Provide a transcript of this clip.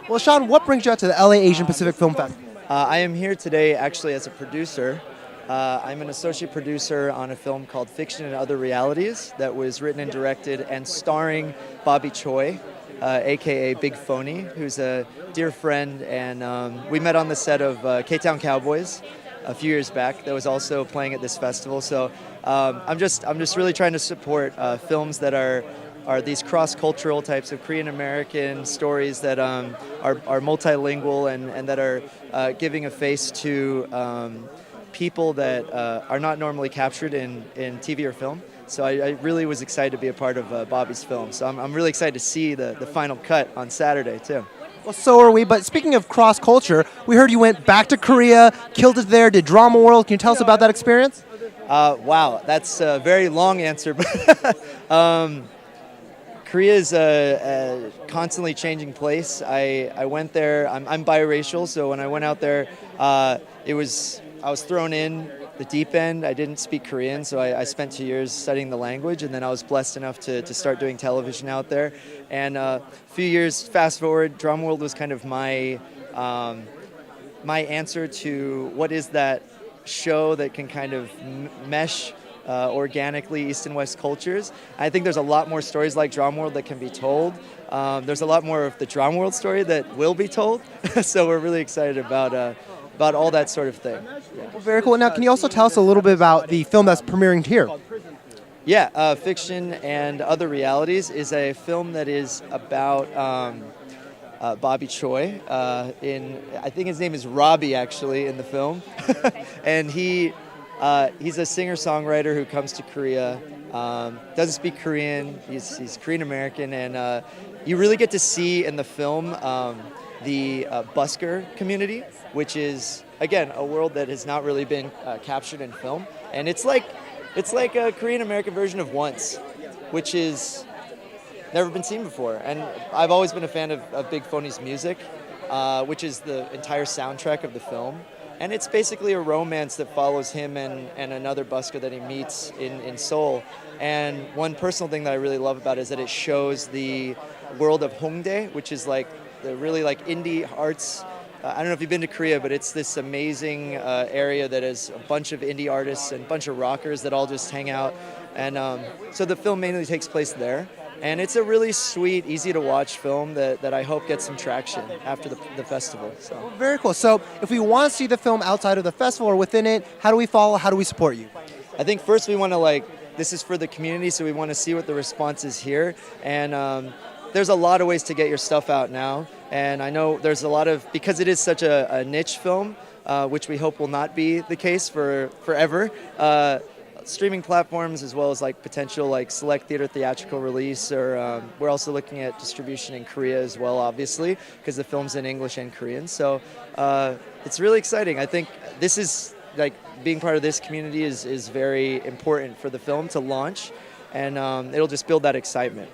Well, Sean, what brings you out to the LA Asian Pacific Film Festival? I am here today actually as a producer. I'm an associate producer on a film called Fiction and Other Realities that was written and directed and starring Bobby Choi, aka Big Phony, who's a dear friend, and we met on the set of K-Town Cowboys a few years back. That was also playing at this festival. So I'm just really trying to support films that are these cross-cultural types of Korean American stories that are multilingual and that are giving a face to people that are not normally captured in TV or film. So I really was excited to be a part of Bobby's film. So I'm really excited to see the final cut on Saturday too. Well, so are we. But speaking of cross-culture, we heard you went back to Korea, killed it there, did Drama World. Can you tell us about that experience? Wow, that's a very long answer. Korea is a constantly changing place. I went there. I'm biracial, so when I went out there, I was thrown in the deep end. I didn't speak Korean, so I spent 2 years studying the language, and then I was blessed enough to start doing television out there. And a few years fast forward, Drama World was kind of my answer to what is that show that can kind of mesh organically East and West cultures. I think there's a lot more stories like Drama World that can be told. There's a lot more of the Drama World story that will be told. So we're really excited about all that sort of thing. Yeah. Well, very cool. Now, can you also tell us a little bit about the film that's premiering here? Yeah, Fiction and Other Realities is a film that is about Bobby Choi. I think his name is Robbie, actually, in the film. And he's a singer-songwriter who comes to Korea, doesn't speak Korean, he's Korean-American, and you really get to see in the film the busker community, which is, again, a world that has not really been captured in film. And it's like a Korean-American version of Once, which is never been seen before. And I've always been a fan of Big Phony's music, which is the entire soundtrack of the film. And it's basically a romance that follows him and another busker that he meets in Seoul. And one personal thing that I really love about it is that it shows the world of Hongdae, which is like the really like indie arts. I don't know if you've been to Korea, but it's this amazing area that has a bunch of indie artists and a bunch of rockers that all just hang out. And so the film mainly takes place there. And it's a really sweet, easy-to-watch film that I hope gets some traction after the festival. So. Well, very cool. So if we want to see the film outside of the festival or within it, how do we follow? How do we support you? I think first we want to, this is for the community, so we want to see what the response is here. And there's a lot of ways to get your stuff out now. And I know there's a lot of, because it is such a niche film, which we hope will not be the case for forever, streaming platforms as well as potential select theatrical release, or we're also looking at distribution in Korea as well, obviously, because the film's in English and Korean. So it's really exciting. I think this is being part of this community is very important for the film to launch, and it'll just build that excitement.